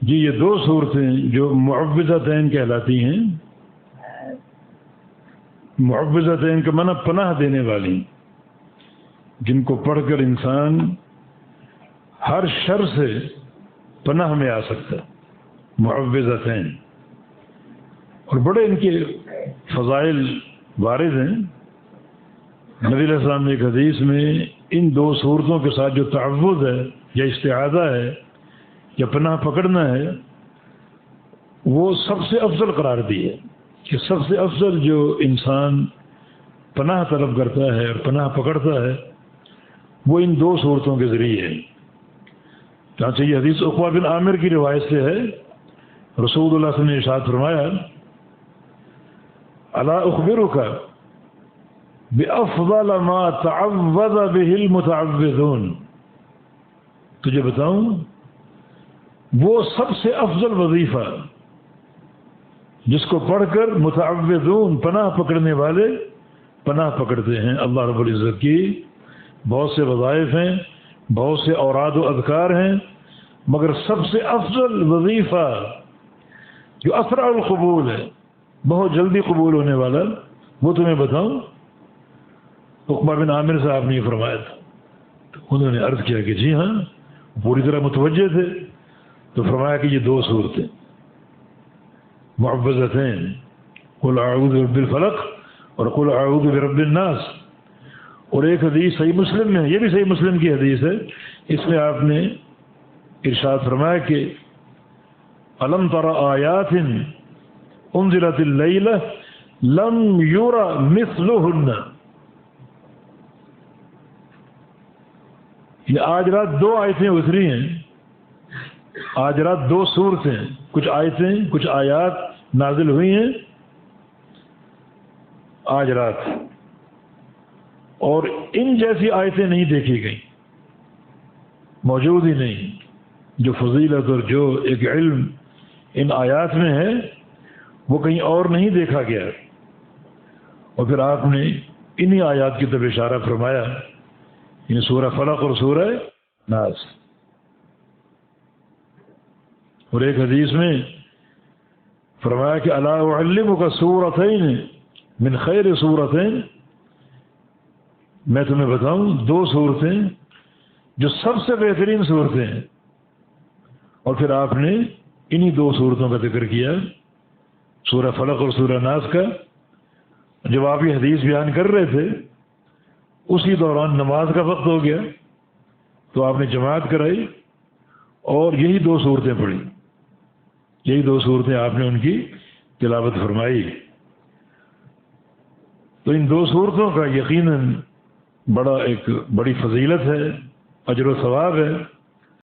جی یہ دو صورتیں جو معوذتین کہلاتی ہیں، معوذتین کا معنی پناہ دینے والی، جن کو پڑھ کر انسان ہر شر سے پناہ میں آ سکتا ہے، معوذتین، اور بڑے ان کے فضائل وارد ہیں۔ نبی علیہ السلام نے ایک حدیث میں ان دو صورتوں کے ساتھ جو تعوذ ہے یا استعاذہ ہے یا پناہ پکڑنا ہے، وہ سب سے افضل قرار دی ہے کہ سب سے افضل جو انسان پناہ طلب کرتا ہے اور پناہ پکڑتا ہے وہ ان دو صورتوں کے ذریعے ہے۔ چنانچہ یہ حدیث عقبہ بن عامر کی روایت سے ہے، رسول اللہ صلی اللہ علیہ وسلم نے ارشاد فرمایا، الا اخبرک بافضل ما تعوذ به المتعوذون، تجھے بتاؤں وہ سب سے افضل وظیفہ جس کو پڑھ کر متعوذون پناہ پکڑنے والے پناہ پکڑتے ہیں اللہ رب العزت کی۔ بہت سے وظائف ہیں، بہت سے اوراد و اذکار ہیں، مگر سب سے افضل وظیفہ جو اسرع القبول ہے، بہت جلدی قبول ہونے والا، وہ تمہیں بتاؤں؟ عقبہ بن عامر صاحب نے یہ فرمایا تھا۔ تو انہوں نے عرض کیا کہ جی ہاں، پوری طرح متوجہ تھے۔ تو فرمایا کہ یہ دو صورتیں معوذتین، قل اعوذ برب الفلق اور قل اعوذ برب الناس۔ اور ایک حدیث صحیح مسلم میں، یہ بھی صحیح مسلم کی حدیث ہے، اس میں آپ نے ارشاد فرمایا کہ الم تر آیات انزلت اللیلہ لم یرى مثلہن، یہ آج رات دو آیتیں اتری ہیں، آج رات دو صورتیں، کچھ آیتیں کچھ آیات نازل ہوئی ہیں آج رات، اور ان جیسی آیتیں نہیں دیکھی گئیں، موجود ہی نہیں۔ جو فضیلت اور جو ایک علم ان آیات میں ہے وہ کہیں اور نہیں دیکھا گیا۔ اور پھر آپ نے انہی آیات کی طرف اشارہ فرمایا، یعنی سورہ فلق اور سورہ ناس۔ اور ایک حدیث میں فرمایا کہ الا اعلمک سورتین من خیر سورتین، میں تمہیں بتاؤں دو صورتیں جو سب سے بہترین صورتیں ہیں۔ اور پھر آپ نے انہی دو صورتوں کا ذکر کیا، سورہ فلق اور سورہ ناس کا۔ جب آپ یہ حدیث بیان کر رہے تھے اسی دوران نماز کا وقت ہو گیا، تو آپ نے جماعت کرائی اور یہی دو صورتیں پڑھی، یہی دو صورتیں آپ نے ان کی تلاوت فرمائی۔ تو ان دو صورتوں کا یقیناً بڑی فضیلت ہے، اجر و ثواب ہے۔